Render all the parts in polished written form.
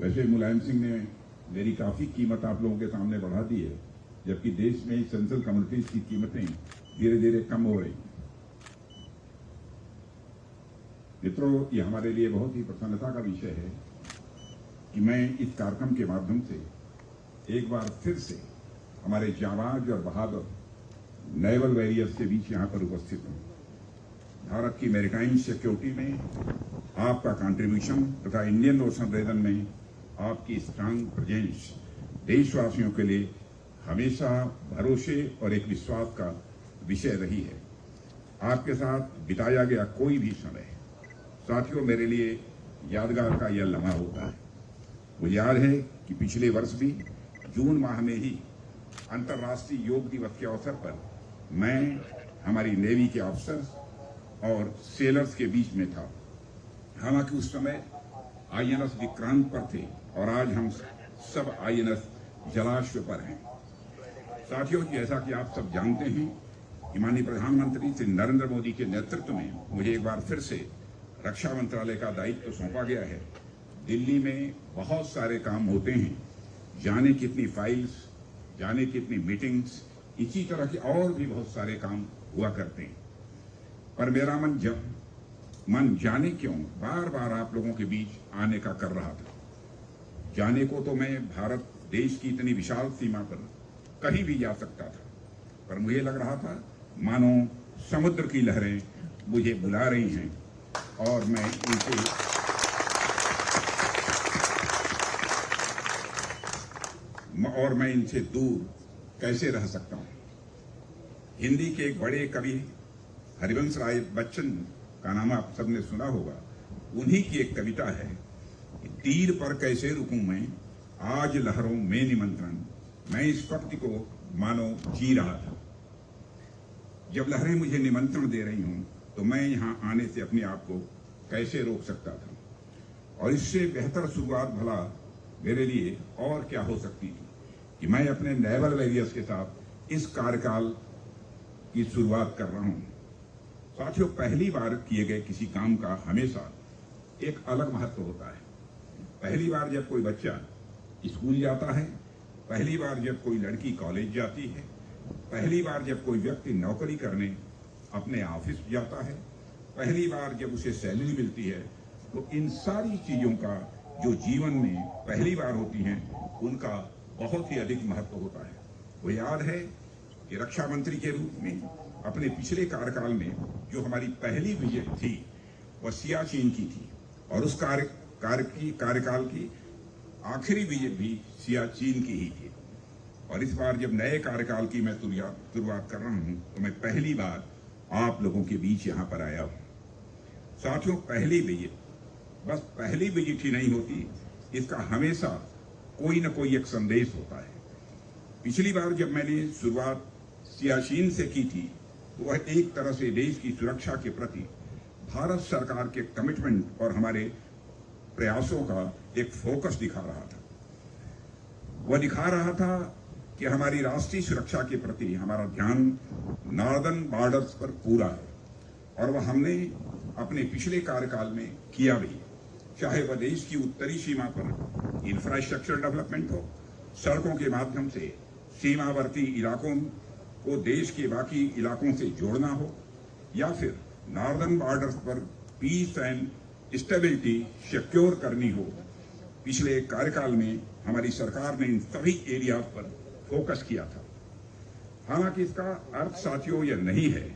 वैसे मुलायम सिंह ने मेरी काफ़ी कीमत आप लोगों के सामने बढ़ा दी है, जबकि देश में एसेंशियल कमोडिटीज की कीमतें धीरे धीरे कम हो रही हैं। मित्रों, ये हमारे लिए बहुत ही प्रसन्नता का विषय है कि मैं इस कार्यक्रम के माध्यम से एक बार फिर से हमारे जाबाज और बहादुर नेवल वॉरियर्स के बीच यहाँ पर उपस्थित हूँ। भारत की मैरीटाइम सिक्योरिटी में आपका कंट्रीब्यूशन तथा इंडियन ओशन रीजन में आपकी स्ट्रांग प्रेजेंस देशवासियों के लिए हमेशा भरोसे और एक विश्वास का विषय रही है। आपके साथ बिताया गया कोई भी समय साथियों मेरे लिए यादगार का यह लम्हा होता है। मुझे याद है कि पिछले वर्ष भी जून माह में ही अंतर्राष्ट्रीय योग दिवस के अवसर पर मैं हमारी नेवी के ऑफिसर्स और सेलर्स के बीच में था। हालांकि उस समय आईएनएस विक्रांत पर थे और आज हम सब आईएनएस जलाश्व पर हैं। साथियों, जैसा कि आप सब जानते हैं कि माननीय प्रधानमंत्री श्री नरेंद्र मोदी के नेतृत्व में मुझे एक बार फिर से रक्षा मंत्रालय का दायित्व सौंपा गया है। दिल्ली में बहुत सारे काम होते हैं, जाने कितनी फाइल्स, जाने कितनी मीटिंग्स, इसी तरह के और भी बहुत सारे काम हुआ करते हैं। पर मेरा मन जाने क्यों बार बार आप लोगों के बीच आने का कर रहा था। जाने को तो मैं भारत देश की इतनी विशाल सीमा पर कहीं भी जा सकता था, पर मुझे लग रहा था मानो समुद्र की लहरें मुझे बुला रही हैं और मैं इनसे दूर कैसे रह सकता हूं। हिंदी के एक बड़े कवि हरिवंश राय बच्चन का नाम आप सबने सुना होगा। उन्हीं की एक कविता है कि तीर पर कैसे रुकूं मैं, आज लहरों में निमंत्रण। मैं इस वक्त को मानो जी रहा था। जब लहरें मुझे निमंत्रण दे रही हूं तो मैं यहां आने से अपने आप को कैसे रोक सकता था। और इससे बेहतर शुरुआत भला मेरे लिए और क्या हो सकती थी कि मैं अपने नेवल वॉरियर्स के साथ इस कार्यकाल की शुरुआत कर रहा हूं। साथियों, पहली बार किए गए किसी काम का हमेशा एक अलग महत्व होता है। पहली बार जब कोई बच्चा स्कूल जाता है, पहली बार जब कोई लड़की कॉलेज जाती है, पहली बार जब कोई व्यक्ति नौकरी करने अपने ऑफिस जाता है, पहली बार जब उसे सैलरी मिलती है, तो इन सारी चीजों का जो जीवन में पहली बार होती हैं, उनका बहुत ही अधिक महत्व होता है। वो याद है कि रक्षा मंत्री के रूप में अपने पिछले कार्यकाल में जो हमारी पहली विजिट थी वह सियाचिन की थी और उस कार्यकाल की आखिरी विजिट भी सियाचिन की ही थी। और इस बार जब नए कार्यकाल की मैं शुरुआत कर रहा हूं तो मैं पहली बार आप लोगों के बीच यहां पर आया हूं। साथियों, पहली विजिट बस पहली विजिट ही नहीं होती, इसका हमेशा कोई न कोई एक संदेश होता है। पिछली बार जब मैंने शुरुआत सियाचिन से की थी तो वह एक तरह से देश की सुरक्षा के प्रति भारत सरकार के कमिटमेंट और हमारे प्रयासों का एक फोकस दिखा रहा था। वह दिखा रहा था कि हमारी राष्ट्रीय सुरक्षा के प्रति हमारा ध्यान नॉर्दर्न बॉर्डर्स पर पूरा है और वह हमने अपने पिछले कार्यकाल में किया भी, चाहे वह देश की उत्तरी सीमा पर इंफ्रास्ट्रक्चर डेवलपमेंट हो, सड़कों के माध्यम से सीमावर्ती इलाकों को देश के बाकी इलाकों से जोड़ना हो, या फिर नॉर्दर्न बॉर्डर्स पर पीस एंड स्टेबिलिटी सिक्योर करनी हो। पिछले कार्यकाल में हमारी सरकार ने इन सभी एरियाज पर फोकस किया था। हालांकि इसका अर्थ साथियों यह नहीं है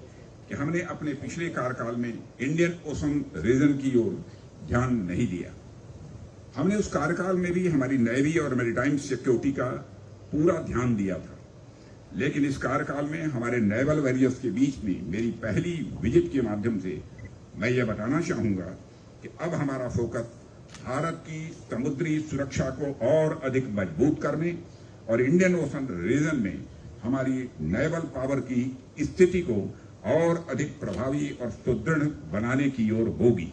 कि हमने अपने पिछले कार्यकाल में इंडियन ओशन रीजन की ओर ध्यान नहीं दिया। हमने उस कार्यकाल में भी हमारी नेवी और मैरीटाइम सिक्योरिटी का पूरा ध्यान दिया था, लेकिन इस कार्यकाल में हमारे नेवल वॉरियर्स के बीच में मेरी पहली विजिट के माध्यम से मैं ये बताना चाहूंगा कि अब हमारा फोकस भारत की समुद्री सुरक्षा को और अधिक मजबूत करने और इंडियन ओशन रीजन में हमारी नेवल पावर की स्थिति को और अधिक प्रभावी और सुदृढ़ बनाने की ओर होगी।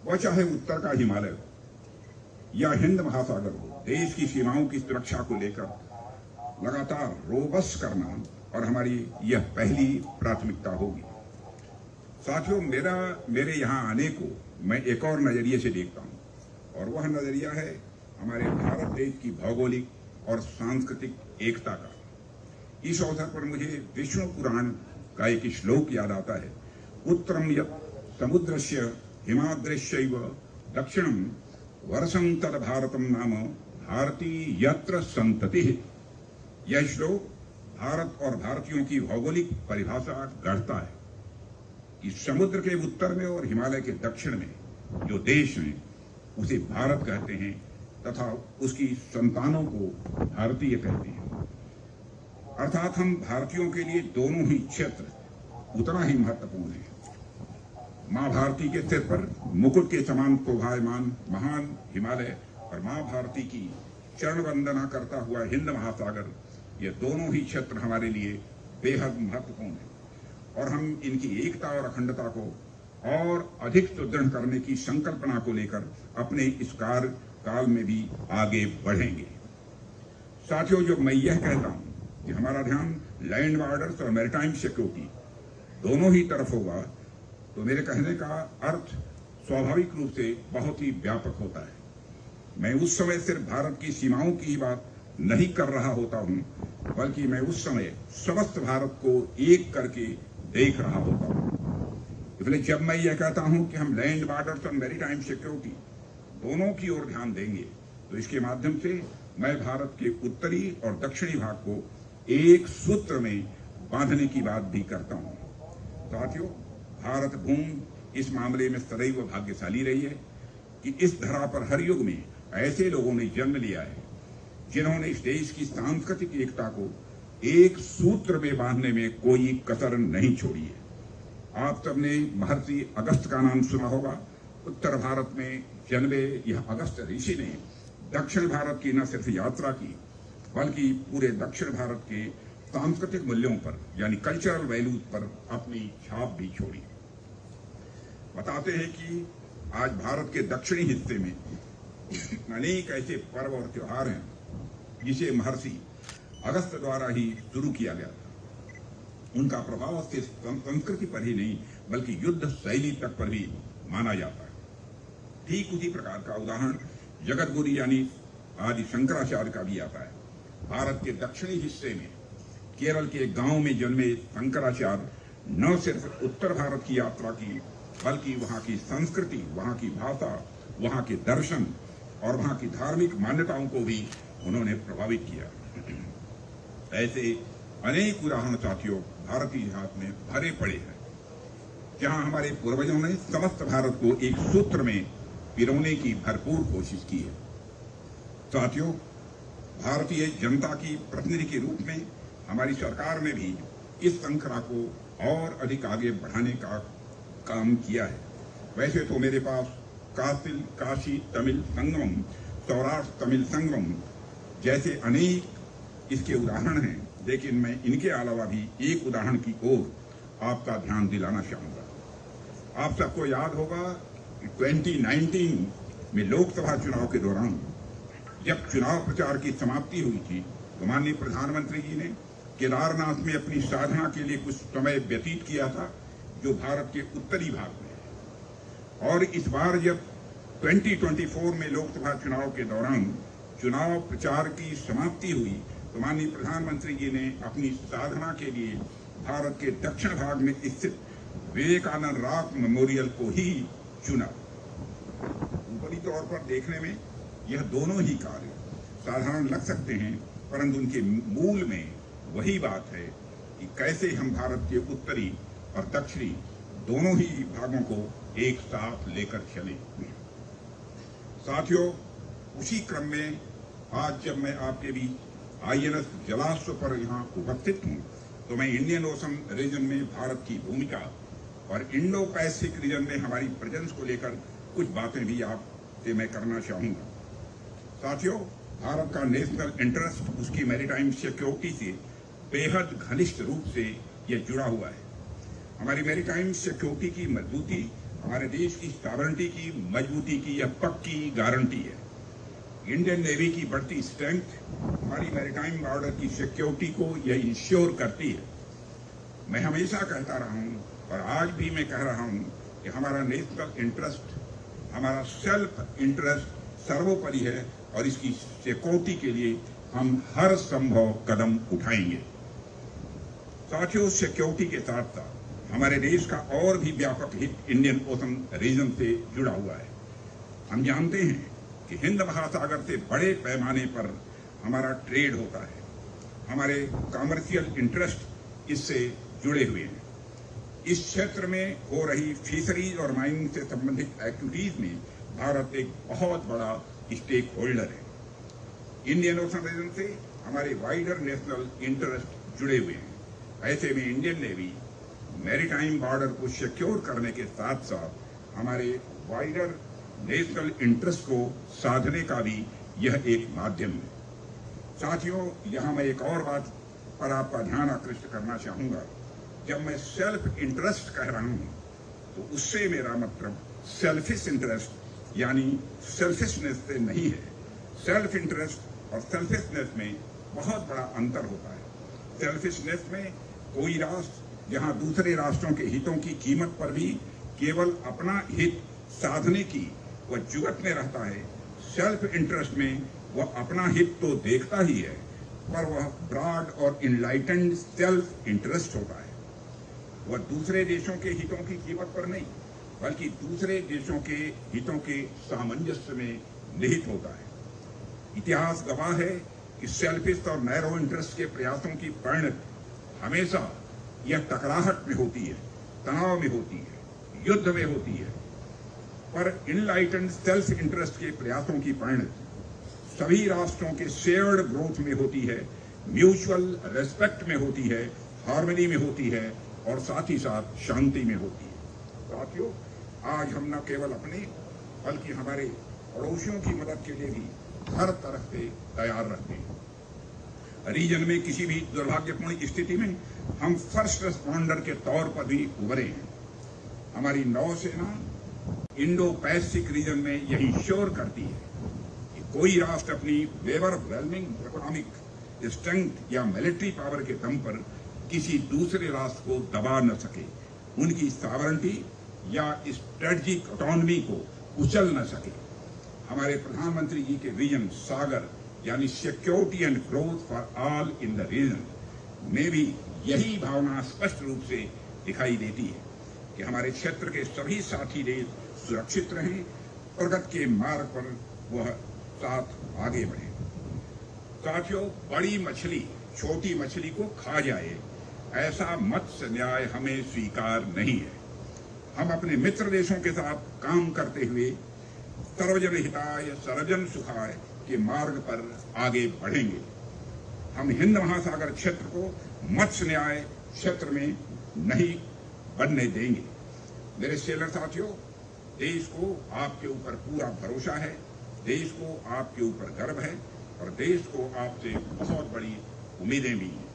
वह चाहे उत्तर का हिमालय हो या हिंद महासागर हो, देश की सीमाओं की सुरक्षा को लेकर लगातार रोबस्ट करना और हमारी यह पहली प्राथमिकता होगी। साथियों, मेरे यहाँ आने को मैं एक और नजरिए से देखता हूँ और वह नजरिया है हमारे भारत देश की भौगोलिक और सांस्कृतिक एकता का। इस अवसर पर मुझे विष्णु पुराण का एक श्लोक याद आता है, उत्तरम यत् समुद्रस्य हिमाद्रश्यैव दक्षिणम वर्षं तद भारतम नाम भारती यत्र संततिः। यह श्लोक भारत और भारतीयों की भौगोलिक परिभाषा गढ़ता है कि समुद्र के उत्तर में और हिमालय के दक्षिण में जो देश हैं उसे भारत कहते हैं तथा उसकी संतानों को भारतीय कहते हैं। अर्थात हम भारतीयों के लिए दोनों ही क्षेत्र उतना ही महत्वपूर्ण है। मां भारती के सिर पर मुकुट के समान शोभायमान महान हिमालय और मां भारती की चरण वंदना करता हुआ हिंद महासागर, ये दोनों ही क्षेत्र हमारे लिए बेहद महत्वपूर्ण है और हम इनकी एकता और अखंडता को और अधिक सुदृढ़ करने की संकल्पना को लेकर अपने इस कार्य काल में भी आगे बढ़ेंगे। साथियों, जब मैं यह कहता हूं कि हमारा ध्यान लैंड बॉर्डर्स और मैरीटाइम सिक्योरिटी दोनों ही तरफ होगा, तो मेरे कहने का अर्थ स्वाभाविक रूप से बहुत ही व्यापक होता है। मैं उस समय सिर्फ भारत की सीमाओं की ही बात नहीं कर रहा होता हूं, बल्कि मैं उस समय समस्त भारत को एक करके देख रहा होता हूं। इसलिए जब मैं यह कहता हूं कि हम लैंड बॉर्डर्स और मैरीटाइम सिक्योरिटी दोनों की ओर ध्यान देंगे, तो इसके माध्यम से मैं भारत के उत्तरी और दक्षिणी भाग को एक सूत्र में बांधने की बात भी करता हूं। साथियों, भारत भूमि इस मामले में सदैव भाग्यशाली रही है कि इस धरा पर हर युग में ऐसे लोगों ने जन्म लिया है जिन्होंने इस देश की सांस्कृतिक एकता को एक सूत्र में बांधने में कोई कसर नहीं छोड़ी है। आप सबने महर्षि अगस्त का नाम सुना होगा। उत्तर भारत में जन्मे यह अगस्त ऋषि ने दक्षिण भारत की न सिर्फ यात्रा की, बल्कि पूरे दक्षिण भारत के सांस्कृतिक मूल्यों पर यानी कल्चरल वैल्यूज पर अपनी छाप भी छोड़ी। बताते हैं कि आज भारत के दक्षिणी हिस्से में अनेक ऐसे पर्व और त्योहार हैं जिसे महर्षि अगस्त द्वारा ही शुरू किया गया था। उनका प्रभाव सिर्फ संस्कृति पर ही नहीं बल्कि युद्ध शैली तक पर भी माना जाता है। ठीक उसी प्रकार का उदाहरण जगतगुरु यानी आदि शंकराचार्य का भी आता है। भारत के दक्षिणी हिस्से में केरल के गांव में जन्मे शंकराचार्य न सिर्फ उत्तर भारत की यात्रा की, बल्कि वहां की संस्कृति, वहां की भाषा, वहां के दर्शन और वहां की धार्मिक मान्यताओं को भी उन्होंने प्रभावित किया। ऐसे अनेक उदाहरण साथियों भारतीय इतिहास में भरे पड़े हैं, जहां हमारे पूर्वजों ने समस्त भारत को एक सूत्र में पिरोने की भरपूर कोशिश की है। साथियों, भारतीय जनता की प्रतिनिधि के रूप में हमारी सरकार ने भी इस श्रृंखला को और अधिक आगे बढ़ाने का काम किया है। वैसे तो मेरे पास काशी तमिल संगमम, सौराष्ट्र तमिल संगमम जैसे अनेक इसके उदाहरण हैं, लेकिन मैं इनके अलावा भी एक उदाहरण की ओर आपका ध्यान दिलाना चाहूंगा। आप सबको याद होगा कि 2019 में लोकसभा चुनाव के दौरान जब चुनाव प्रचार की समाप्ति हुई थी, तो माननीय प्रधानमंत्री जी ने केदारनाथ में अपनी साधना के लिए कुछ समय व्यतीत किया था, जो भारत के उत्तरी भाग में है। और इस बार जब 2024 में लोकसभा चुनाव के दौरान चुनाव प्रचार की समाप्ति हुई, तो माननीय प्रधानमंत्री जी ने अपनी साधना के लिए भारत के दक्षिण भाग में स्थित विवेकानंद रॉक मेमोरियल को ही चुना। ऊपरी तौर पर देखने में यह दोनों ही कार्य साधारण लग सकते हैं, परंतु उनके मूल में वही बात है कि कैसे हम भारत के उत्तरी और दक्षिणी दोनों ही भागों को एक साथ लेकर चले। साथियों, उसी क्रम में आज जब मैं आपके बीच आईएनएस जलाश्व पर यहाँ उपस्थित हूँ, तो मैं इंडियन ओशन रीजन में भारत की भूमिका और इंडो पैसिफिक रीजन में हमारी प्रेजेंस को लेकर कुछ बातें भी आपसे मैं करना चाहूंगा। साथियों, भारत का नेशनल इंटरेस्ट उसकी मैरीटाइम सिक्योरिटी से बेहद घनिष्ठ रूप से यह जुड़ा हुआ है। हमारी मैरीटाइम सिक्योरिटी की मजबूती हमारे देश की सॉवरेनिटी की मजबूती की यह पक्की गारंटी है। इंडियन नेवी की बढ़ती स्ट्रेंथ हमारी मैरीटाइम बॉर्डर की सिक्योरिटी को यह इंश्योर करती है। मैं हमेशा कहता रहा हूं और आज भी मैं कह रहा हूं कि हमारा नेशनल इंटरेस्ट, हमारा सेल्फ इंटरेस्ट सर्वोपरि है और इसकी सिक्योरिटी के लिए हम हर संभव कदम उठाएंगे। साथियों, सिक्योरिटी के साथ साथ हमारे देश का और भी व्यापक हित इंडियन ओशन रीजन से जुड़ा हुआ है। हम जानते हैं कि हिंद महासागर से बड़े पैमाने पर हमारा ट्रेड होता है, हमारे कमर्शियल इंटरेस्ट इससे जुड़े हुए हैं। इस क्षेत्र में हो रही फिशरीज और माइनिंग से संबंधित एक्टिविटीज में भारत एक बहुत बड़ा स्टेक होल्डर है। इंडियन ओशन रीजन से हमारे वाइडर नेशनल इंटरेस्ट जुड़े हुए हैं। ऐसे में इंडियन नेवी मैरीटाइम बॉर्डर को सिक्योर करने के साथ साथ हमारे वाइडर नेशनल इंटरेस्ट को साधने का भी यह एक माध्यम है। साथियों, यहाँ मैं एक और बात पर आपका ध्यान आकृष्ट करना चाहूंगा। जब मैं सेल्फ इंटरेस्ट कह रहा हूं तो उससे मेरा मतलब सेल्फिश इंटरेस्ट यानी सेल्फिशनेस से नहीं है। सेल्फ इंटरेस्ट और सेल्फिशनेस में बहुत बड़ा अंतर होता है। सेल्फिशनेस में कोई राष्ट्र जहां दूसरे राष्ट्रों के हितों की कीमत पर भी केवल अपना हित साधने की वह जुगत में रहता है। सेल्फ इंटरेस्ट में वह अपना हित तो देखता ही है, पर वह ब्रॉड और इनलाइटेंड सेल्फ इंटरेस्ट होता है। वह दूसरे देशों के हितों की कीमत पर नहीं, बल्कि दूसरे देशों के हितों के सामंजस्य में निहित होता है। इतिहास गवाह है कि सेल्फिश और नैरो इंटरेस्ट के प्रयासों की परिणति हमेशा यह टकराहट में होती है, तनाव में होती है, युद्ध में होती है। पर इनलाइटेंड सेल्फ इंटरेस्ट के प्रयासों की परिणति सभी राष्ट्रों के शेयर्ड ग्रोथ में होती है, म्यूचुअल रेस्पेक्ट में होती है, हार्मनी में होती है और साथ ही साथ शांति में होती है। साथियों, आज हम न केवल अपने बल्कि हमारे पड़ोसियों की मदद के लिए भी हर तरह से तैयार रहते हैं। रीजन में किसी भी दुर्भाग्यपूर्ण स्थिति में हम फर्स्ट रिस्पॉन्डर के तौर पर भी उभरे हैं। हमारी नौसेना इंडो पैसिफिक रीजन में यही श्योर करती है कि कोई राष्ट्र अपनी ओवरवेलमिंग इकोनॉमिक स्ट्रेंथ या मिलिट्री पावर के दम पर किसी दूसरे राष्ट्र को दबा न सके, उनकी सॉवरेनिटी या स्ट्रेटजिक ऑटोनॉमी को कुचल न सके। हमारे प्रधानमंत्री जी के विजन सागर यानी security and growth for all in the region में भी यही भावना स्पष्ट रूप से दिखाई देती है कि हमारे क्षेत्र के सभी साथी देश सुरक्षित रहें, प्रगति के मार्ग पर वह साथ आगे बढ़े। साथियों, बड़ी मछली छोटी मछली को खा जाए, ऐसा मत्स्य न्याय हमें स्वीकार नहीं है। हम अपने मित्र देशों के साथ काम करते हुए सर्वजन हिताय सर्वजन सुखाय के मार्ग पर आगे बढ़ेंगे। हम हिंद महासागर क्षेत्र को मत्स्य न्याय क्षेत्र में नहीं बनने देंगे। मेरे सेलर साथियों, देश को आपके ऊपर पूरा भरोसा है, देश को आपके ऊपर गर्व है और देश को आपसे बहुत बड़ी उम्मीदें भी हैं।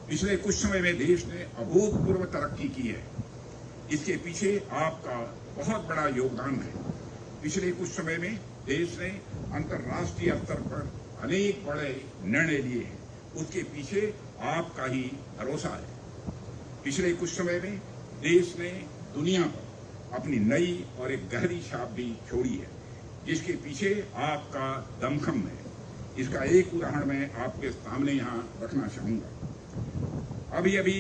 पिछले कुछ समय में देश ने अभूतपूर्व तरक्की की है। इसके पीछे आपका बहुत बड़ा योगदान है। पिछले कुछ समय में देश ने अंतर्राष्ट्रीय स्तर पर अनेक बड़े निर्णय लिए हैं, उसके पीछे आपका ही भरोसा है। पिछले कुछ समय में देश ने दुनिया पर अपनी नई और एक गहरी छाप भी छोड़ी है, जिसके पीछे आपका दमखम है। इसका एक उदाहरण मैं आपके सामने यहाँ रखना चाहूंगा। अभी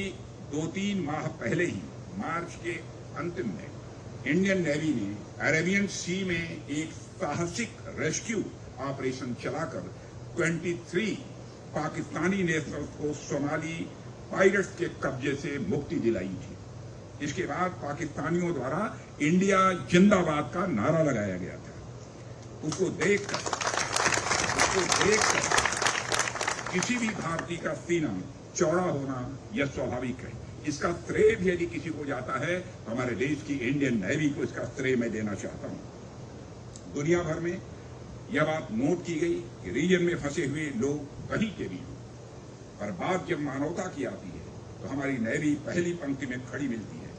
2-3 माह पहले ही मार्च के अंतिम में इंडियन नेवी ने अरेबियन सी में एक साहसिक रेस्क्यू ऑपरेशन चलाकर 23 पाकिस्तानी नेशनल्स को सोमाली पायरेट्स के कब्जे से मुक्ति दिलाई थी। इसके बाद पाकिस्तानियों द्वारा इंडिया जिंदाबाद का नारा लगाया गया था। उसको देखकर किसी भी भारतीय का सीना चौड़ा होना यह स्वाभाविक है। इसका श्रेय भी यदि किसी को जाता है तो हमारे देश की इंडियन नेवी को इसका श्रेय मैं देना चाहता हूं। दुनिया भर में यह बात नोट की गई कि रीजन में फंसे हुए लोग कहीं के भी हों, पर बात जब मानवता की आती है तो हमारी नेवी पहली पंक्ति में खड़ी मिलती है।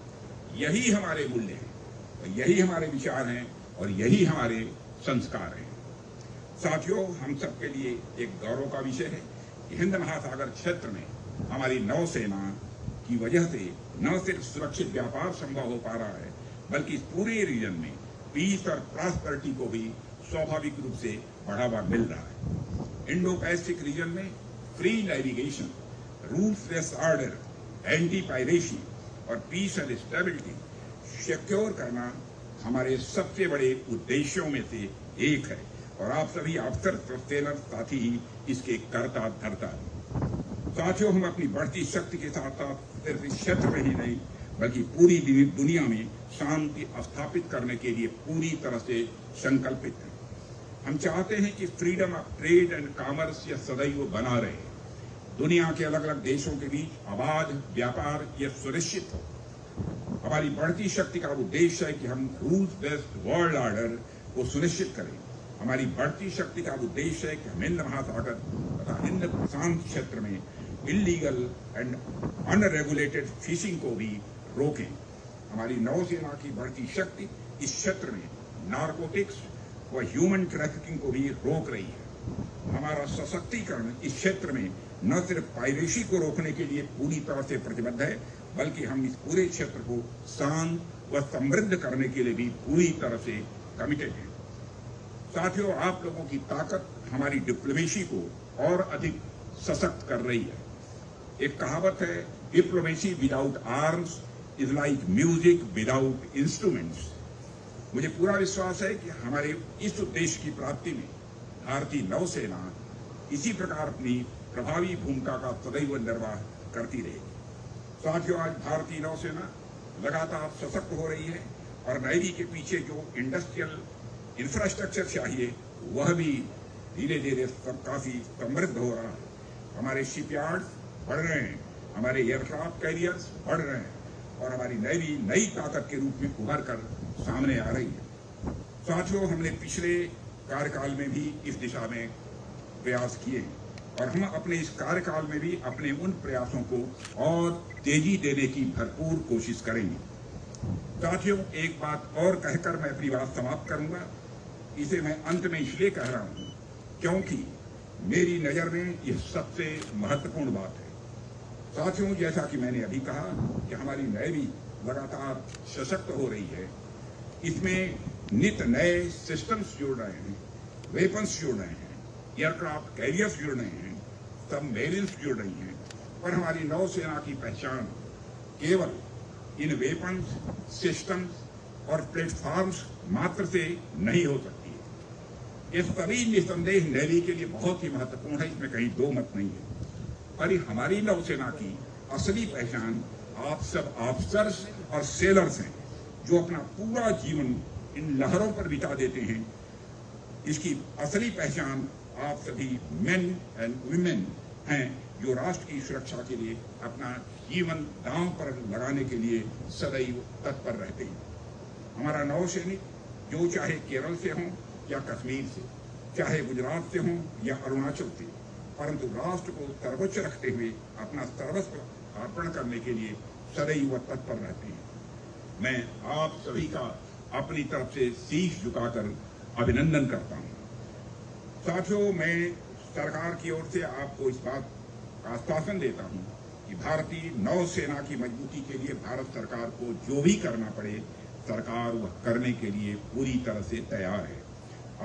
यही हमारे मूल्य हैं, यही हमारे विचार हैं और यही हमारे संस्कार हैं। साथियों, हम सबके लिए एक गौरव का विषय है कि हिंद महासागर क्षेत्र में हमारी नौसेना की वजह से न सिर्फ सुरक्षित व्यापार संभव हो पा रहा है, बल्कि इस पूरे रीजन में पीस और प्रॉस्पेरिटी को भी स्वाभाविक रूप से बढ़ावा मिल रहा है। इंडो पैसिफिक रीजन में free navigation, rules based order, anti piracy और पीस एंड स्टेबिलिटी सिक्योर करना हमारे सबसे बड़े उद्देश्यों में से एक है और आप सभी अफसर सेलर साथी ही इसके कर्ता धर्ता हैं। साथियों, हम अपनी बढ़ती शक्ति के साथ साथ सिर्फ इस क्षेत्र में ही नहीं बल्कि पूरी दुनिया में शांति स्थापित करने के लिए पूरी तरह से संकल्पित हैं। हम चाहते हैं कि freedom of trade and commerce यह सदैव बना रहे। दुनिया के अलग अलग देशों के बीच अबाध व्यापार यह सुनिश्चित हो। हमारी बढ़ती शक्ति का उद्देश्य है कि हम रूल्स बेस्ड वर्ल्ड ऑर्डर को सुनिश्चित करें। हमारी बढ़ती शक्ति का उद्देश्य है कि हम हिंद महासागर तथा हिंद प्रशांत क्षेत्र में इलीगल एंड अनरेगुलेटेड फिशिंग को भी रोकें। हमारी नौसेना की बढ़ती शक्ति इस क्षेत्र में नारकोटिक्स व ह्यूमन ट्रैफिकिंग को भी रोक रही है। हमारा सशक्तिकरण इस क्षेत्र में न सिर्फ पायरेसी को रोकने के लिए पूरी तरह से प्रतिबद्ध है बल्कि हम इस पूरे क्षेत्र को शांत व समृद्ध करने के लिए भी पूरी तरह से कमिटेड हैं। साथियों, आप लोगों की ताकत हमारी डिप्लोमेसी को और अधिक सशक्त कर रही है। एक कहावत है, diplomacy without arms is like music without instruments. मुझे पूरा विश्वास है कि हमारे इस उद्देश्य की प्राप्ति में भारतीय नौसेना इसी प्रकार अपनी प्रभावी भूमिका का सदैव निर्वाह करती रहेगी। साथियों, आज भारतीय नौसेना लगातार सशक्त हो रही है और नेवी के पीछे जो इंडस्ट्रियल इंफ्रास्ट्रक्चर चाहिए वह भी धीरे धीरे काफी समृद्ध हो रहा है। हमारे शिपयार्ड्स बढ़ रहे हैं, हमारे एयरक्राफ्ट कैरियर्स बढ़ रहे हैं और हमारी नेवी नई ताकत के रूप में उभर कर सामने आ रही है। साथियों, हमने पिछले कार्यकाल में भी इस दिशा में प्रयास किए हैं और हम अपने इस कार्यकाल में भी अपने उन प्रयासों को और तेजी देने की भरपूर कोशिश करेंगे। साथियों, एक बात और कहकर मैं अपनी बात समाप्त करूंगा। इसे मैं अंत में इसलिए कह रहा हूं क्योंकि मेरी नजर में यह सबसे महत्वपूर्ण बात है। साथियों, जैसा कि मैंने अभी कहा कि हमारी नेवी लगातार सशक्त हो रही है, इसमें नित नए सिस्टम्स जुड़ रहे हैं, वेपन्स जुड़ रहे हैं, एयरक्राफ्ट कैरियर्स जुड़ रहे हैं, सबमरीन्स जुड़ रही हैं और हमारी नौसेना की पहचान केवल इन वेपन्स, सिस्टम्स और प्लेटफॉर्म्स मात्र से नहीं हो सकती है। ये सभी निसंदेह नेवी के लिए बहुत ही महत्वपूर्ण है, इसमें कहीं दो मत नहीं है। और हमारी नौसेना की असली पहचान आप सब ऑफिसर्स और सेलर्स हैं जो अपना पूरा जीवन इन लहरों पर बिता देते हैं। इसकी असली पहचान आप सभी मेन एंड वुमेन हैं जो राष्ट्र की सुरक्षा के लिए अपना जीवन दांव पर लगाने के लिए सदैव तत्पर रहते हैं। हमारा नौसैनिक जो चाहे केरल से हो या कश्मीर से, चाहे गुजरात से हो या अरुणाचल से, परंतु राष्ट्र को सर्वोच्च रखते हुए अपना सर्वस्व अर्पण करने के लिए सदैव तत्पर रहते हैं। मैं आप सभी का अपनी तरफ से शीश झुकाकर अभिनंदन करता हूं। साथियों, मैं सरकार की ओर से आपको इस बात का आश्वासन देता हूं कि भारतीय नौसेना की मजबूती के लिए भारत सरकार को जो भी करना पड़े सरकार वह करने के लिए पूरी तरह से तैयार है।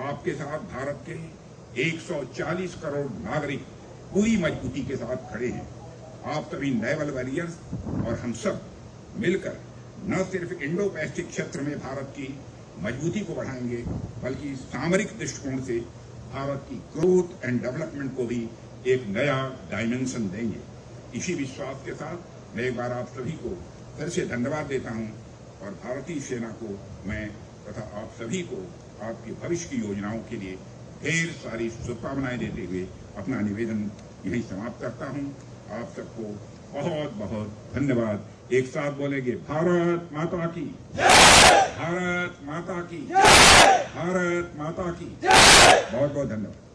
आपके साथ भारत के 140 करोड़ नागरिक पूरी मजबूती के साथ खड़े हैं। आप सभी नेवल वॉरियर्स और हम सब मिलकर न सिर्फ इंडो पैसिफिक क्षेत्र में भारत की मजबूती को बढ़ाएंगे बल्कि सामरिक दृष्टिकोण से भारत की ग्रोथ एंड डेवलपमेंट को भी एक नया डायमेंशन देंगे। इसी विश्वास के साथ मैं एक बार आप सभी को फिर से धन्यवाद देता हूं और भारतीय सेना को मैं तथा आप सभी को आपकी भविष्य की योजनाओं के लिए ढेर सारी शुभकामनाएं देते हुए अपना निवेदन यहीं समाप्त करता हूं। आप सबको बहुत बहुत धन्यवाद। एक साथ बोलेंगे, भारत माता की जय, भारत माता की जय, भारत माता की जय। बहुत बहुत धन्यवाद।